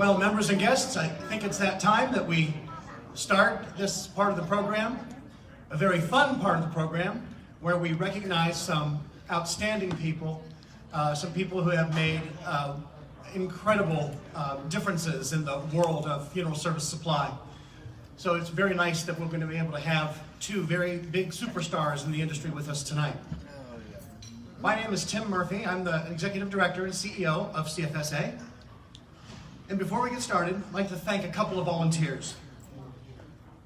Well, members and guests, I think it's that time that we start this part of the program, a very fun part of the program, where we recognize some outstanding people, some people who have made incredible differences in the world of funeral service supply. So it's very nice that we're going to be able to have two very big superstars in the industry with us tonight. My name is Tim Murphy. I'm the Executive Director and CEO of CFSA. And before we get started, I'd like to thank a couple of volunteers,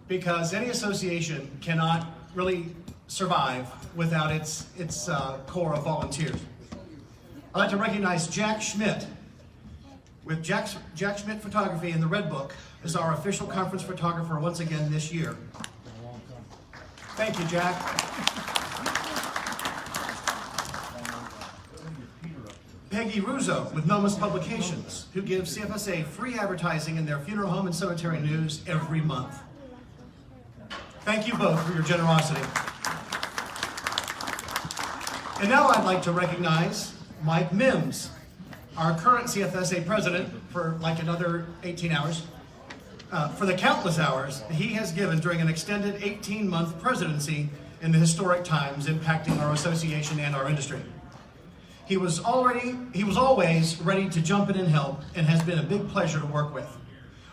because any association cannot really survive without its core of volunteers. I'd like to recognize Jack Schmidt, with Jack Schmidt Photography in the Red Book is our official conference photographer once again this year. Thank you, Jack. Peggy Russo with Nomus Publications, who gives CFSA free advertising in their funeral home and cemetery news every month. Thank you both for your generosity. And now I'd like to recognize Mike Mims, our current CFSA president, for like another 18 hours, for the countless hours he has given during an extended 18-month presidency in the historic times impacting our association and our industry. He was always ready to jump in and help, and has been a big pleasure to work with.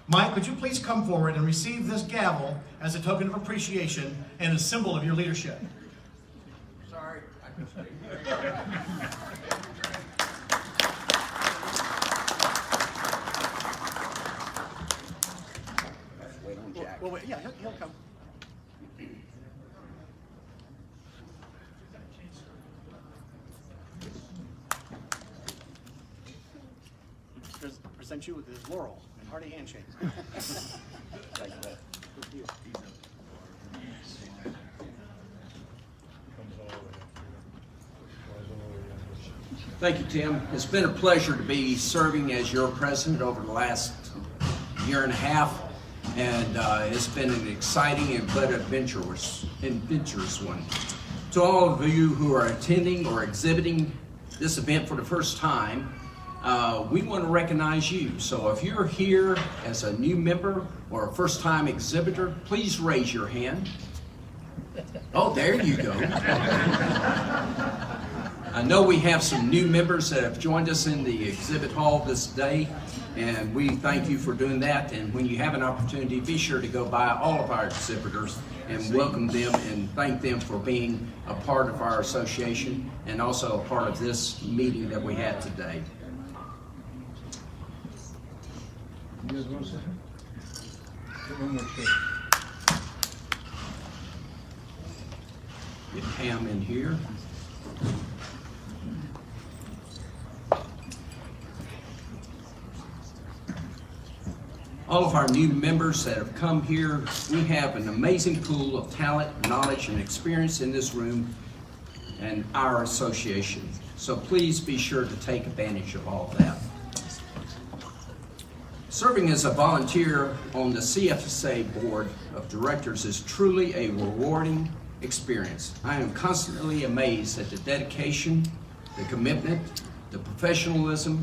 Mike, would you please come forward and receive this gavel as a token of appreciation and a symbol of your leadership? Sorry, I can stay. Wait on Jack. Well, wait, yeah, he'll come. Present you with his laurel and hearty handshake. Thank you, Tim. It's been a pleasure to be serving as your president over the last year and a half, and it's been an exciting but adventurous one. To all of you who are attending or exhibiting this event for the first time, we want to recognize you. So if you're here as a new member or a first-time exhibitor, please raise your hand. Oh, there you go. I know we have some new members that have joined us in the exhibit hall this day, and we thank you for doing that. And when you have an opportunity, be sure to go by all of our exhibitors and welcome them and thank them for being a part of our association and also a part of this meeting that we had today. You guys want to say? Get one more shake. Get Pam in here. All of our new members that have come here, we have an amazing pool of talent, knowledge, and experience in this room and our association. So please be sure to take advantage of all of that. Serving as a volunteer on the CFSA Board of Directors is truly a rewarding experience. I am constantly amazed at the dedication, the commitment, the professionalism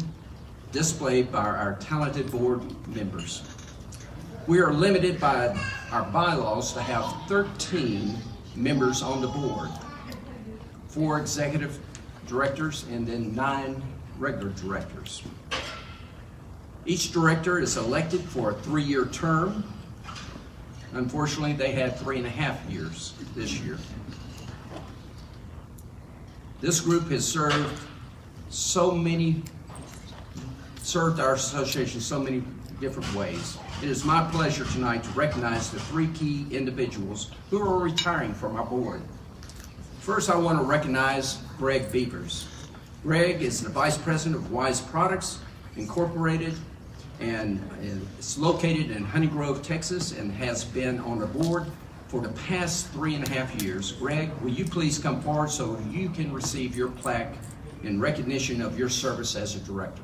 displayed by our talented board members. We are limited by our bylaws to have 13 members on the board, 4 executive directors and then 9 regular directors. Each director is elected for a 3-year term. Unfortunately, they had 3.5 years this year. This group has served our association so many different ways. It is my pleasure tonight to recognize the 3 key individuals who are retiring from our board. First, I want to recognize Greg Beavers. Greg is the Vice President of Wise Products Incorporated, and it's located in Honey Grove, Texas, and has been on the board for the past 3.5 years. Greg, will you please come forward so you can receive your plaque in recognition of your service as a director?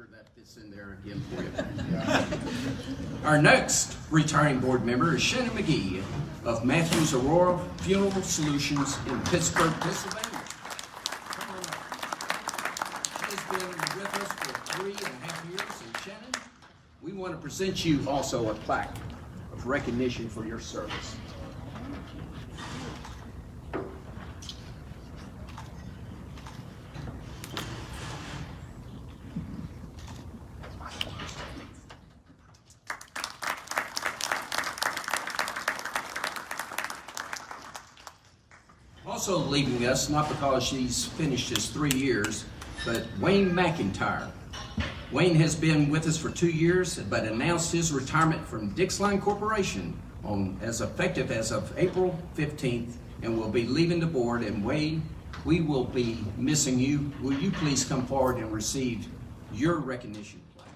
sure that it's in there again for you. Our next retiring board member is Shannon McGee of Matthews Aurora Funeral Solutions in Pittsburgh, Pennsylvania. Come on up. She has been with us for 3.5 years, and Shannon, we want to present you also a plaque of recognition for your service. Also leaving us, not because she's finished his 3 years, but Wayne McIntyre. Wayne has been with us for 2 years, but announced his retirement from Dixline Corporation as effective as of April 15th, and will be leaving the board. And Wayne, we will be missing you. Will you please come forward and receive your recognition plaque?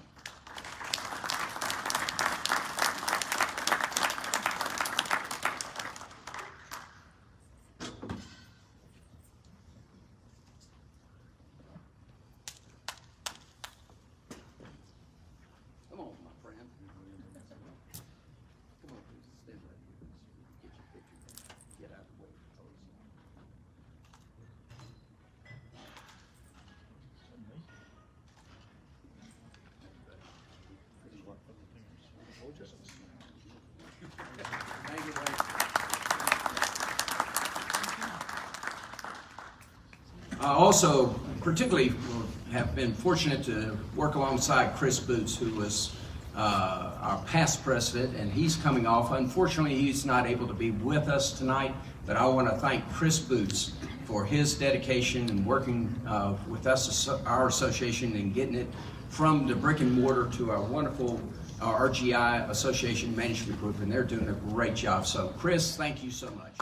Come on, my friend. Come on, please stand right here. Get your picture. Get out of the way. Thank you, Wayne. I also particularly have been fortunate to work alongside Chris Boots, who was our past president, and he's coming off. Unfortunately, he's not able to be with us tonight, but I want to thank Chris Boots for his dedication and working with us, our association, and getting it from the brick and mortar to our wonderful RGI Association Management Group, and they're doing a great job. So, Chris, thank you so much.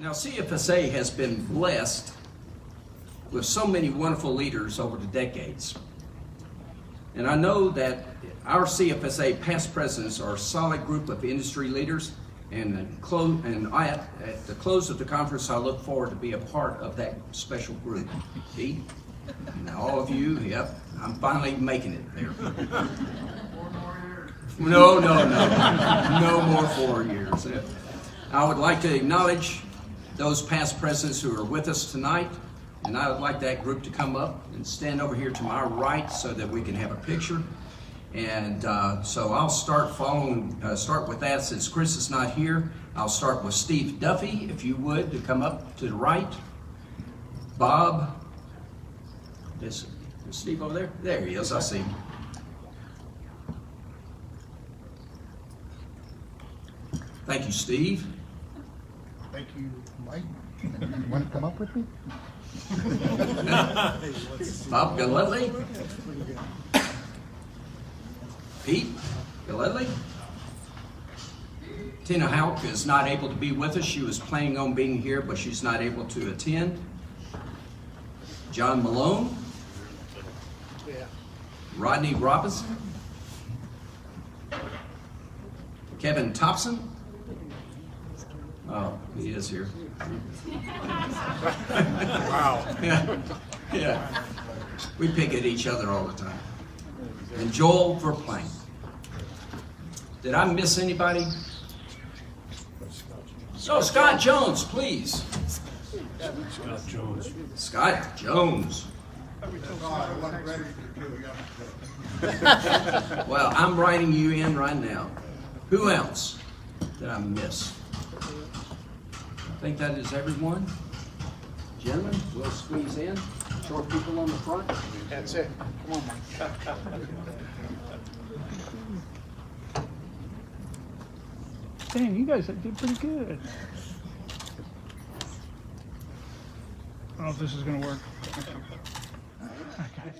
Now, CFSA has been blessed with so many wonderful leaders over the decades. And I know that our CFSA past presidents are a solid group of industry leaders, and at the close of the conference, I look forward to be a part of that special group. Pete, and all of you, yep, I'm finally making it there. 4 more years. No more 4 years. I would like to acknowledge those past presidents who are with us tonight, and I would like that group to come up and stand over here to my right so that we can have a picture. And so I'll start with that since Chris is not here. I'll start with Steve Duffy, if you would, to come up to the right. Bob, is Steve over there? There he is, I see him. Thank you, Steve. Thank you, Mike. You want to come up with me? Bob Galledley. Pete Galledley. Tina Houck is not able to be with us. She was planning on being here, but she's not able to attend. John Malone. Rodney Robinson. Kevin Thompson. Oh, he is here. Wow. Yeah. We pick at each other all the time. And Joel Verplank. Did I miss anybody? So Scott Jones, please. Scott Jones. Scott Jones. Well, I'm writing you in right now. Who else did I miss? I think that is everyone. Gentlemen, we'll squeeze in. Short people on the front. That's it. Come on, Mike. Dang, you guys did pretty good. I don't know if this is going to work. Okay.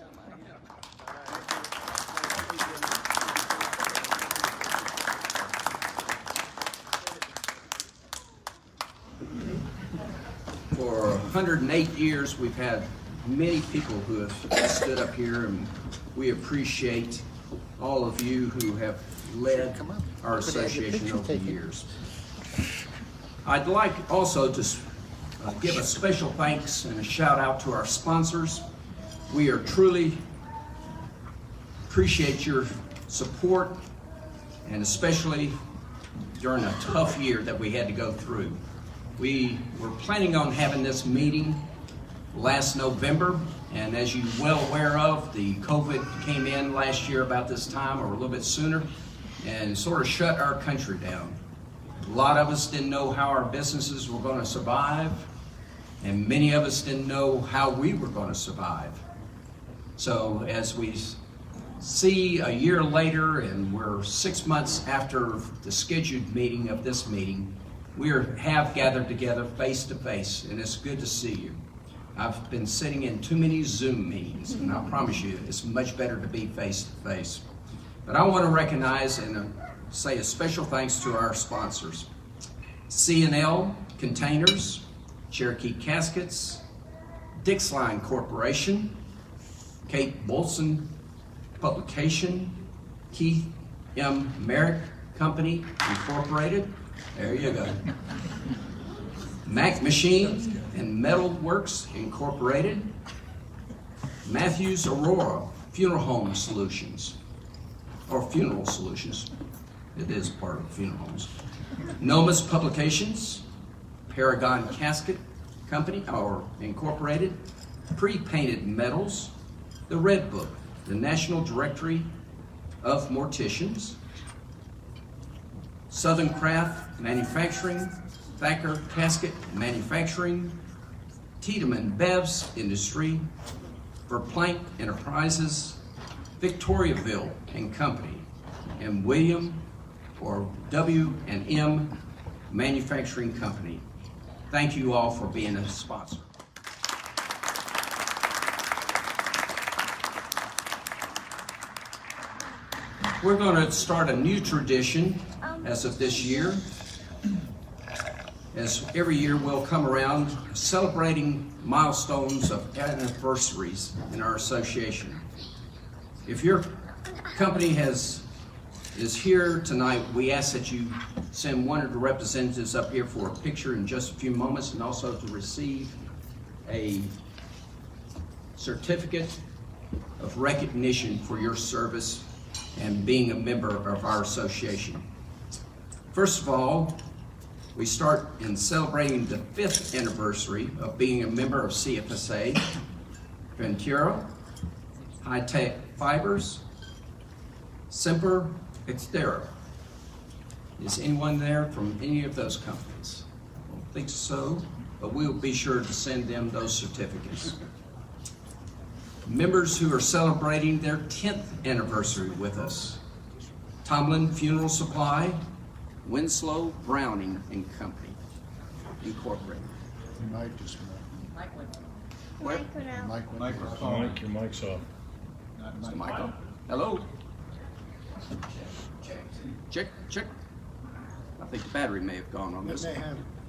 For 108 years, we've had many people who have stood up here, and we appreciate all of you who have led our association over the years. I'd like also to give a special thanks and a shout out to our sponsors. We are truly appreciate your support, and especially during a tough year that we had to go through. We were planning on having this meeting last November, and as you're well aware of, the COVID came in last year about this time or a little bit sooner and sort of shut our country down. A lot of us didn't know how our businesses were going to survive, and many of us didn't know how we were going to survive. So as we see a year later and we're 6 months after the scheduled meeting of this meeting, we have gathered together face to face, and it's good to see you. I've been sitting in too many Zoom meetings, and I promise you it's much better to be face to face. But I want to recognize and say a special thanks to our sponsors: C&L Containers, Cherokee Caskets, Dixline Corporation, Kate Bolson Publication, Keith M. Merrick Company Incorporated, there you go, Mac Machine and Metal Works Incorporated, Matthews Aurora Funeral Home Solutions, or Funeral Solutions, it is part of funeral homes, Nomus Publications, Paragon Casket Company, or Incorporated, Pre-Painted Metals, The Red Book, the National Directory of Morticians, Southern Craft Manufacturing, Thacker Casket Manufacturing, Tiedemann Bevs Industry, Verplank Enterprises, Victoriaville and Company, and William or W&M Manufacturing Company. Thank you all for being a sponsor. We're going to start a new tradition as of this year. As every year we'll come around celebrating milestones of anniversaries in our association. If your company is here tonight, we ask that you send one of the representatives up here for a picture in just a few moments, and also to receive a certificate of recognition for your service and being a member of our association. First of all, we start in celebrating the 5th anniversary of being a member of CFSA, Ventura, High Tech Fibers, Semper Exterra. Is anyone there from any of those companies? I don't think so, but we'll be sure to send them those certificates. Members who are celebrating their 10th anniversary with us: Tomlin Funeral Supply, Winslow Browning and Company, Incorporated. Mike just Where? Mike, your mic's off. Mr. Michael. Hello. Check, check. I think the battery may have gone on this.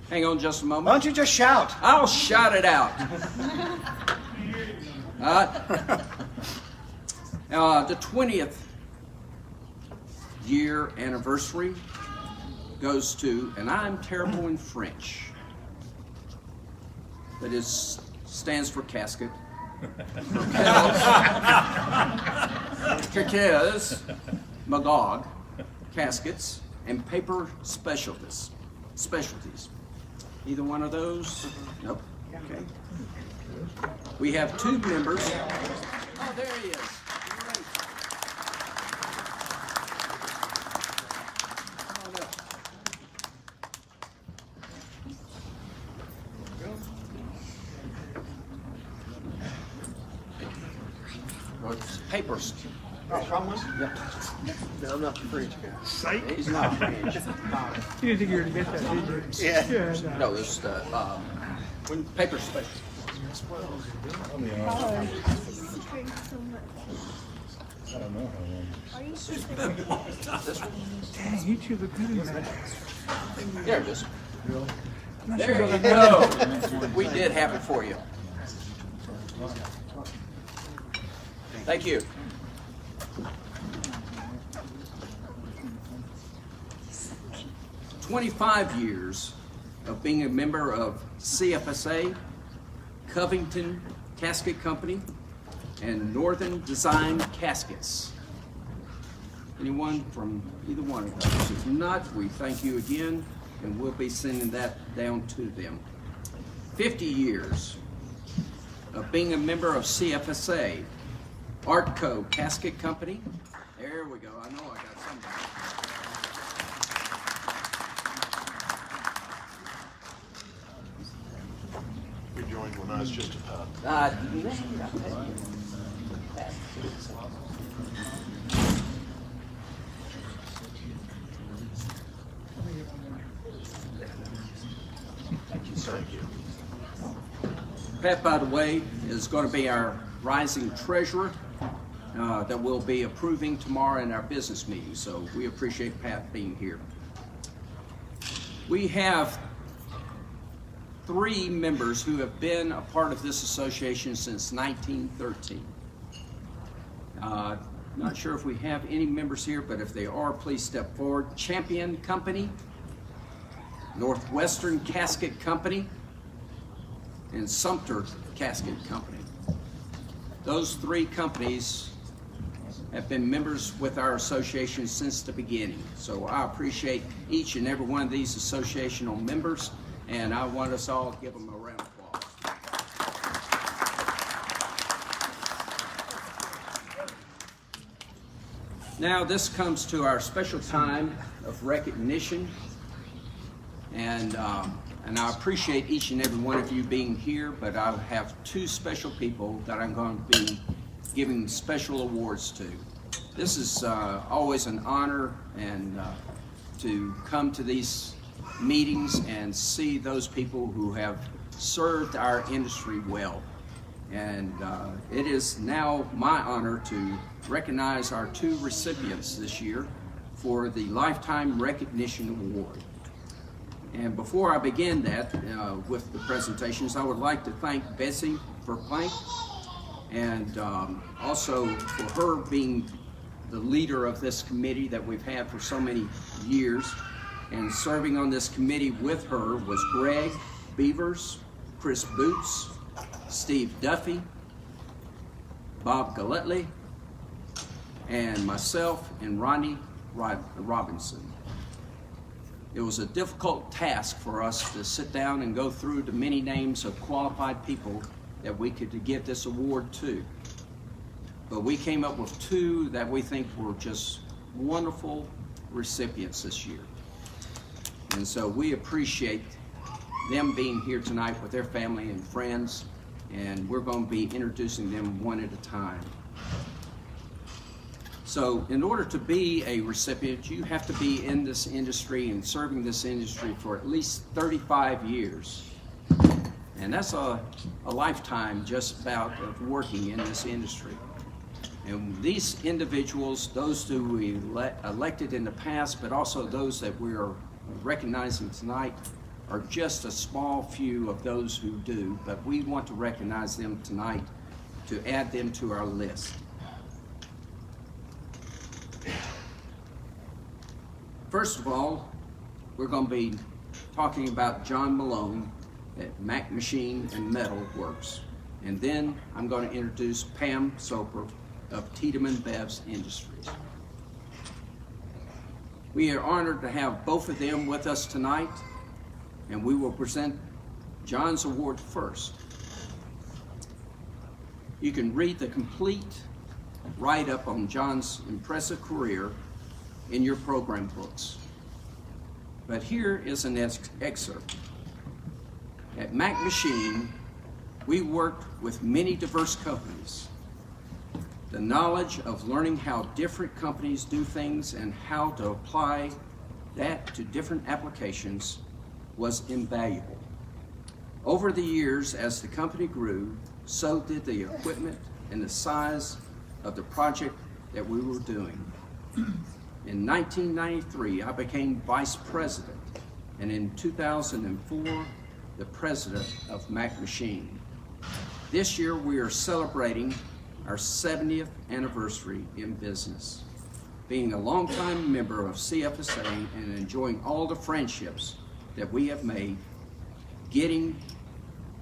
Hang on just a moment. Why don't you just shout? I'll shout it out. The 20th year anniversary goes to, and I'm terrible in French, but it stands for casket. Caquets, Magog, caskets, and paper specialties. Either one of those? Nope. Okay. We have 2 members. Oh, there he is. Great. Come on up. Papers. No, I'm not the French guy. He's not French. You didn't think you were going to get that, did you? Yeah. No, it's the paper special. I'll be honest. I don't know how long. This one? Dang, you two look good in that. There it is. I'm not There sure you about go. We did have it for you. Thank you. "25 years of being a member of CFSA, Covington Casket Company, and Northern Design Caskets. Anyone from either one of those? If not, we thank you again, and we'll be sending that down to them. 50 years of being a member of CFSA, Artco Casket Company. There we go. I know I got somebody. We joined when I was just a pup. Thank you. Pat, by the way, is going to be our rising treasurer that we'll be approving tomorrow in our business meeting. So we appreciate Pat being here. We have 3 members who have been a part of this association since 1913. Not sure if we have any members here, but if they are, please step forward. Champion Company, Northwestern Casket Company, and Sumter Casket Company. Those 3 companies have been members with our association since the beginning. So I appreciate each and every one of these associational members, and I want us all to give them a round of applause. Now this comes to our special time of recognition, and I appreciate each and every one of you being here, but I have 2 special people that I'm going to be giving special awards to. This is always an honor and to come to these meetings and see those people who have served our industry well. And it is now my honor to recognize our 2 recipients this year for the Lifetime Recognition Award. And before I begin that with the presentations, I would like to thank Betsy for Plank, and also for her being the leader of this committee that we've had for so many years. And serving on this committee with her was Greg Beavers, Chris Boots, Steve Duffy, Bob Galletley, and myself and Ronnie Robinson. It was a difficult task for us to sit down and go through the many names of qualified people that we could give this award to. But we came up with 2 that we think were just wonderful recipients this year. And so we appreciate them being here tonight with their family and friends, and we're going to be introducing them one at a time. So in order to be a recipient, you have to be in this industry and serving this industry for at least 35 years. And that's a lifetime just about of working in this industry. And these individuals, those who we elected in the past, but also those that we are recognizing tonight, are just a small few of those who do, but we want to recognize them tonight to add them to our list. First of all, we're going to be talking about John Malone at Mac Machine and Metal Works. And then I'm going to introduce Pam Soper of Tiedemann Bevs Industries. We are honored to have both of them with us tonight, and we will present John's award first. You can read the complete write-up on John's impressive career in your program books. But here is an excerpt. At Mac Machine, we worked with many diverse companies. The knowledge of learning how different companies do things and how to apply that to different applications was invaluable. Over the years, as the company grew, so did the equipment and the size of the project that we were doing. In 1993, I became vice president, and in 2004, the president of Mac Machine. This year, we are celebrating our 70th anniversary in business. Being a longtime member of CFSA and enjoying all the friendships that we have made, getting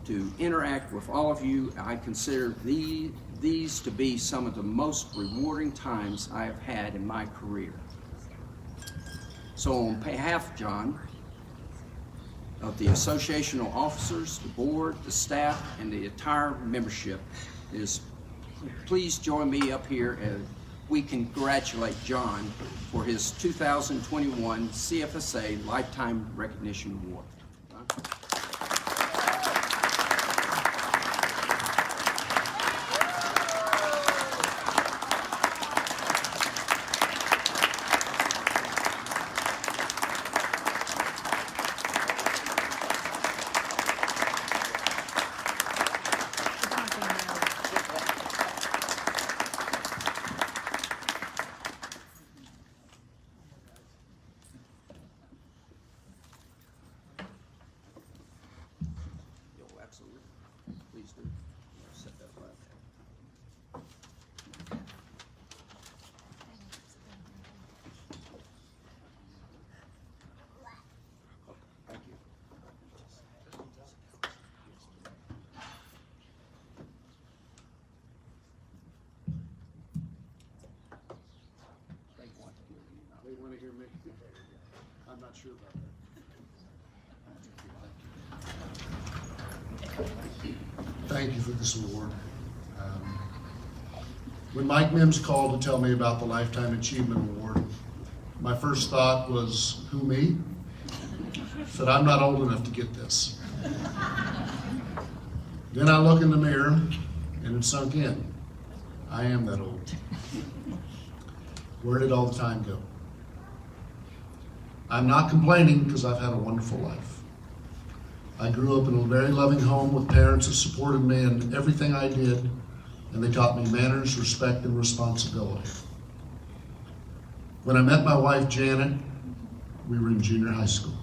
to interact with all of you. I consider these to be some of the most rewarding times I have had in my career. So on behalf, John, of the associational officers, the board, the staff, and the entire membership, please join me up here as we congratulate John for his 2021 CFSA Lifetime Recognition Award. John? Absolutely. Please do. Set that right there. Thank you. They want to hear me. I'm not sure about that. Thank you for this award. When Mike Mims called to tell me about the Lifetime Achievement Award, my first thought was, who, me? I said, I'm not old enough to get this. Then I look in the mirror and it sunk in. I am that old. Where did all the time go? I'm not complaining because I've had a wonderful life. I grew up in a very loving home with parents that supported me in everything I did, and they taught me manners, respect, and responsibility. When I met my wife, Janet, we were in junior high school.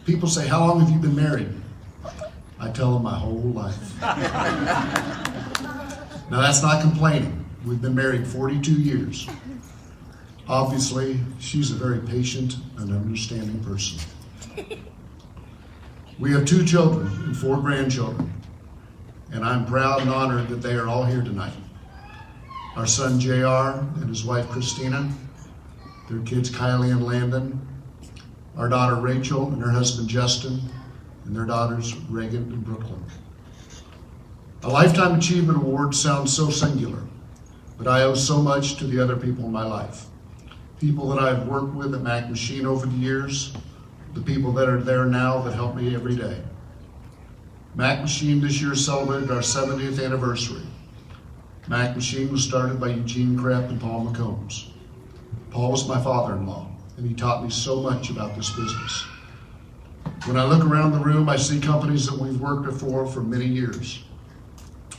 People say, how long have you been married? I tell them my whole life. Now that's not complaining. We've been married 42 years. Obviously, she's a very patient and understanding person. We have 2 children and 4 grandchildren, and I'm proud and honored that they are all here tonight. Our son JR and his wife Christina, their kids Kylie and Landon, our daughter Rachel and her husband Justin, and their daughters Reagan and Brooklyn. A Lifetime Achievement Award sounds so singular, but I owe so much to the other people in my life. People that I've worked with at Mac Machine over the years, the people that are there now that help me every day. Mac Machine this year celebrated our 70th anniversary. Mac Machine was started by Eugene Krepp and Paul McCombs. Paul was my father-in-law, and he taught me so much about this business. When I look around the room, I see companies that we've worked for many years.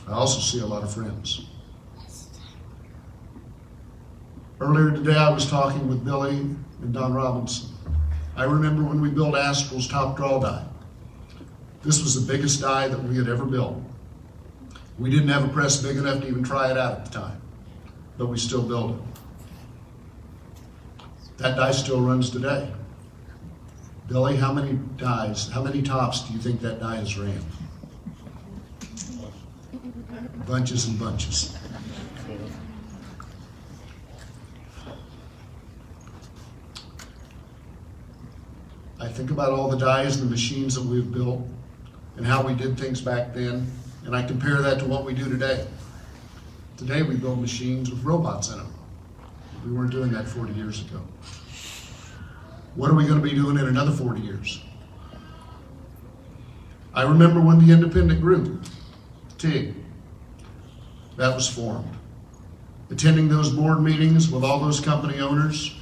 I also see a lot of friends. Earlier today, I was talking with Billy and Don Robinson. I remember when we built Astral's top draw die. This was the biggest die that we had ever built. We didn't have a press big enough to even try it out at the time, but we still built it. That die still runs today. Billy, how many tops do you think that die has ran? Bunches and bunches. I think about all the dies and the machines that we've built and how we did things back then, and I compare that to what we do today. Today we build machines with robots in them. We weren't doing that 40 years ago. What are we going to be doing in another 40 years? I remember when the independent group, TIG, that was formed. Attending those board meetings with all those company owners,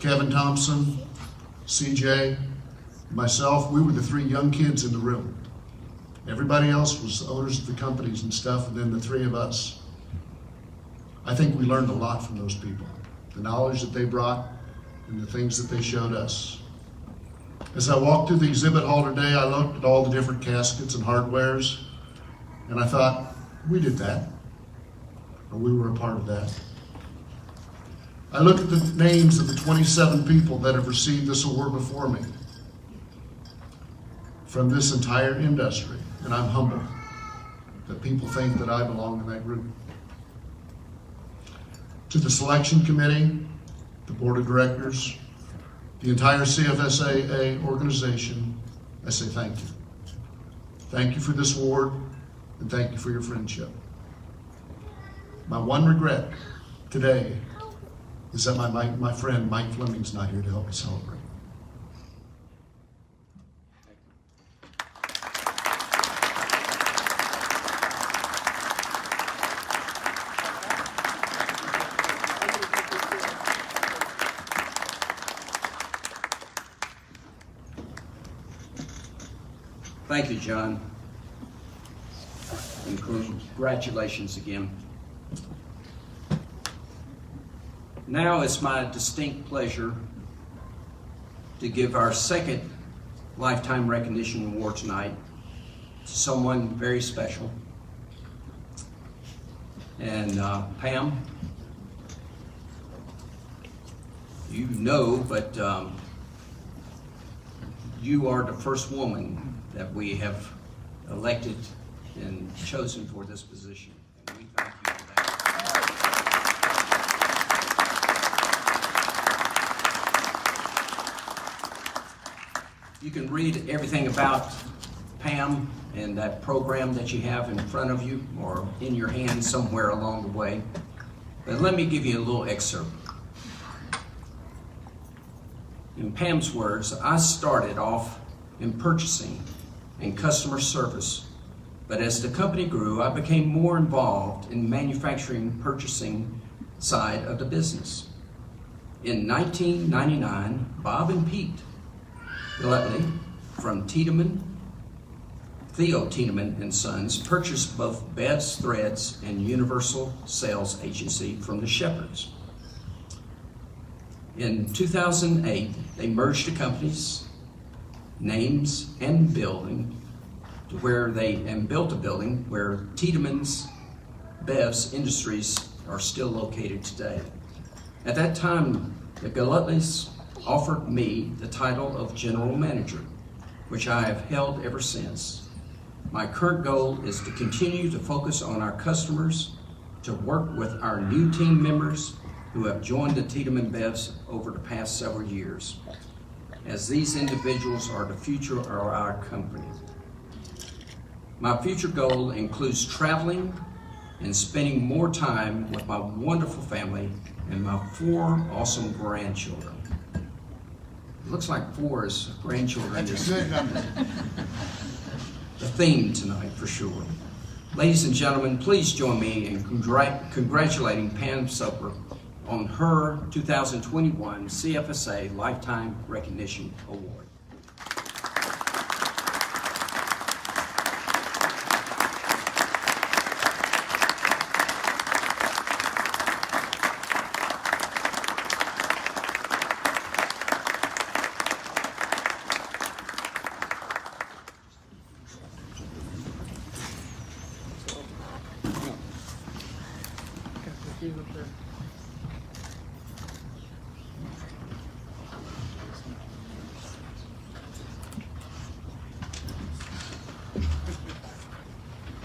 Kevin Thompson, CJ, myself, we were the 3 young kids in the room. Everybody else was owners of the companies and stuff, and then the 3 of us. I think we learned a lot from those people. The knowledge that they brought and the things that they showed us. As I walked through the exhibit hall today, I looked at all the different caskets and hardwares, and I thought, we did that, or we were a part of that. I look at the names of the 27 people that have received this award before me. from this entire industry, and I'm humbled that people think that I belong in that group. To the selection committee, the board of directors, the entire CFSA organization, I say thank you. Thank you for this award, and thank you for your friendship. My one regret today is that my friend Mike Fleming's not here to help me celebrate. Thank you, John. And congratulations again. Now it's my distinct pleasure to give our second Lifetime Recognition Award tonight to someone very special. And Pam, you know, but you are the first woman that we have elected and chosen for this position. And we thank you for that. You can read everything about Pam and that program that you have in front of you or in your hand somewhere along the way. But let me give you a little excerpt. In Pam's words, I started off in purchasing and customer service, but as the company grew, I became more involved in manufacturing purchasing side of the business. In 1999, Bob and Pete Glutley from Theo Tiedemann and Sons purchased both Bev's Threads and Universal Sales Agency from the Shepherds. In 2008, they merged the companies, names, and building to where and built a building where Tiedemann's Bev's Industries are still located today. At that time, the Glutleys offered me the title of General Manager, which I have held ever since. My current goal is to continue to focus on our customers, to work with our new team members who have joined the Tiedemann Bevs over the past several years, as these individuals are the future of our company. My future goal includes traveling and spending more time with my wonderful family and my 4 awesome grandchildren. It looks like 4 is grandchildren. That's a good number. The theme tonight for sure. Ladies and gentlemen, please join me in congratulating Pam Soper on her 2021 CFSA Lifetime Recognition Award.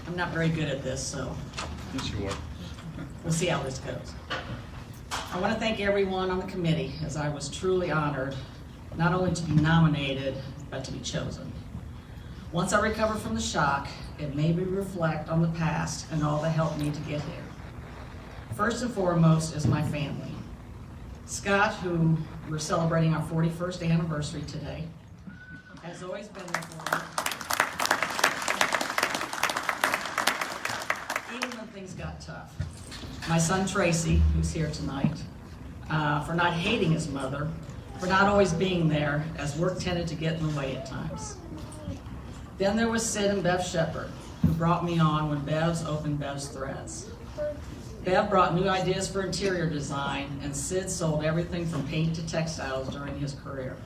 I'm not very good at this, so Yes, you are. we'll see how this goes. I want to thank everyone on the committee, as I was truly honored not only to be nominated, but to be chosen. Once I recover from the shock, it made me reflect on the past and all that helped me to get here. First and foremost is my family. Scott, who we're celebrating our 41st anniversary today, has always been there for me. Even when things got tough. My son Tracy, who's here tonight, for not hating his mother, for not always being there, as work tended to get in the way at times. Then there was Sid and Bev Shepard, who brought me on when Bev's opened Bev's Threads. Bev brought new ideas for interior design, and Sid sold everything from paint to textiles during his career.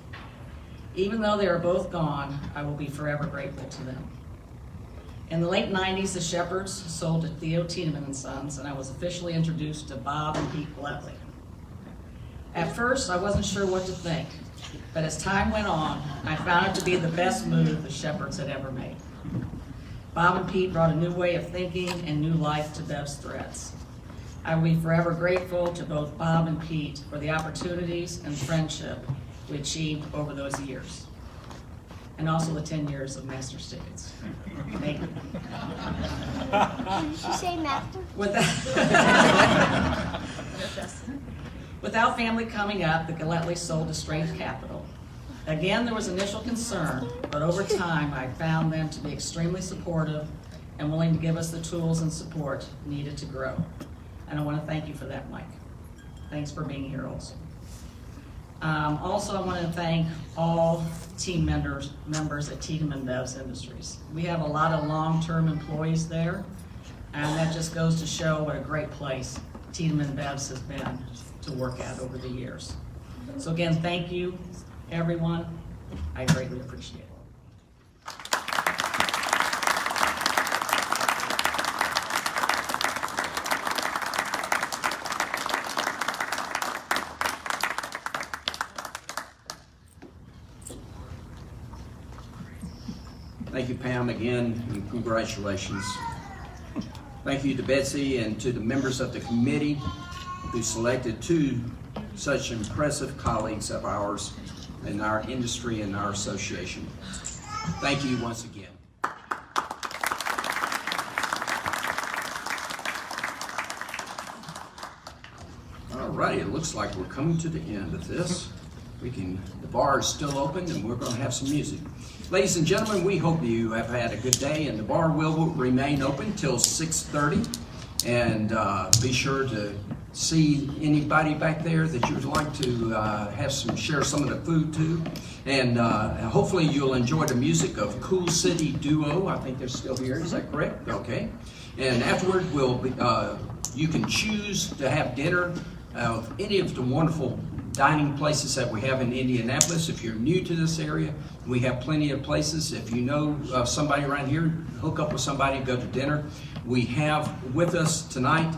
Even though they are both gone, I will be forever grateful to them. In the late 90s, the Shepherds sold to Theo Tiedemann and Sons, and I was officially introduced to Bob and Pete Glutley. At first, I wasn't sure what to think, but as time went on, I found it to be the best move the Shepherds had ever made. Bob and Pete brought a new way of thinking and new life to Bev's Threads. I will be forever grateful to both Bob and Pete for the opportunities and friendship we achieved over those years, and also the 10 years of Masters tickets. Thank you. Did she say master? Without family coming up, the Galletleys sold to Strange Capital. Again, there was initial concern, but over time, I found them to be extremely supportive and willing to give us the tools and support needed to grow. And I want to thank you for that, Mike. Thanks for being here also. Also, I want to thank all team members at Tiedemann Bevs Industries. We have a lot of long-term employees there, and that just goes to show what a great place Tiedemann Bevs has been to work at over the years. So again, thank you, everyone. I greatly appreciate it. Thank you, Pam, again, and congratulations. Thank you to Betsy and to the members of the committee who selected two such impressive colleagues of ours in our industry and our association. Thank you once again. All right, it looks like we're coming to the end of this. The bar is still open and we're going to have some music. Ladies and gentlemen, we hope you have had a good day, and the bar will remain open till 6:30. And be sure to see anybody back there that you would like to share some of the food to. And hopefully you'll enjoy the music of Cool City Duo. I think they're still here. Is that correct? Okay. And afterward, you can choose to have dinner of any of the wonderful dining places that we have in Indianapolis. If you're new to this area, we have plenty of places. If you know somebody around here, hook up with somebody, go to dinner. We have with us tonight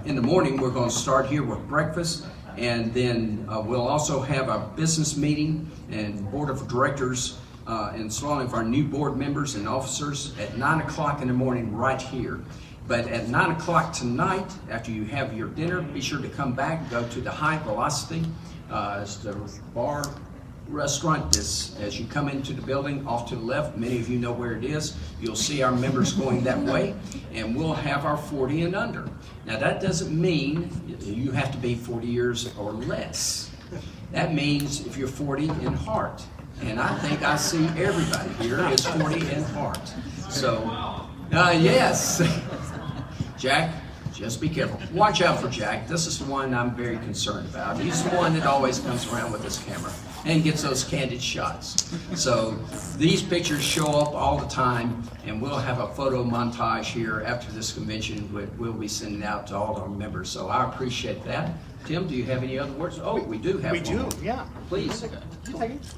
in the morning, we're going to start here with breakfast, and then we'll also have a business meeting and board of directors installing of our new board members and officers at 9 o'clock in the morning right here. But at 9 o'clock tonight, after you have your dinner, be sure to come back, go to the High Velocity. It's the bar restaurant as you come into the building off to the left. Many of you know where it is. You'll see our members going that way, and we'll have our 40 and under. Now that doesn't mean you have to be 40 years or less. That means if you're 40 in heart. And I think I see everybody here is 40 in heart. So, yes. Jack, just be careful. Watch out for Jack. This is the one I'm very concerned about. He's the one that always comes around with his camera and gets those candid shots. So these pictures show up all the time, and we'll have a photo montage here after this convention we'll be sending out to all our members. So I appreciate that. Tim, do you have any other words? Oh, we do have one. We do, yeah. Please.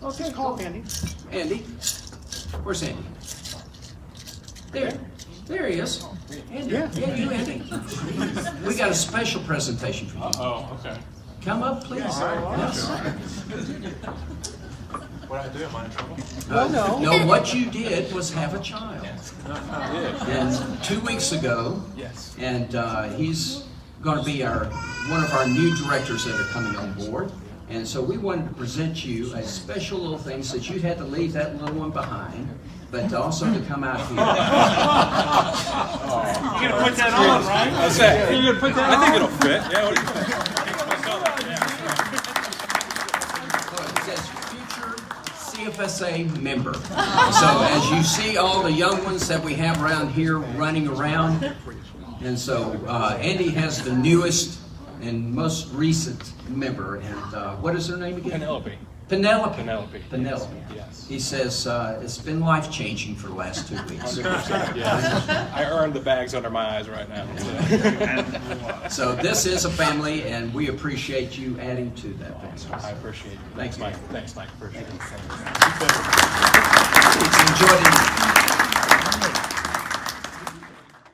Okay, call Andy. Andy? Where's Andy? There he is. Andy. Yeah, you, Andy. We got a special presentation for you. Oh, okay. Come up, please. Yes. What did I do? Am I in trouble? No, what you did was have a child. And 2 weeks ago, Yes. and he's going to be one of our new directors that are coming on board. And so we wanted to present you a special little thing since you had to leave that little one behind, but also to come out here. You're going to put that on, right? How's that? You gonna put that I on? think it'll fit. Yeah, what do you think? It says future CFSA member. So as you see all the young ones that we have around here running around, and so Andy has the newest and most recent member, and what is her name again? Penelope. Penelope. Penelope. Yes. He says it's been life-changing for the last 2 weeks. Yeah. I earned the bags under my eyes right now. So this is a family, and we appreciate you adding to that family. I appreciate it. Thanks, Mike. Thanks, Mike. Appreciate it. Enjoy it.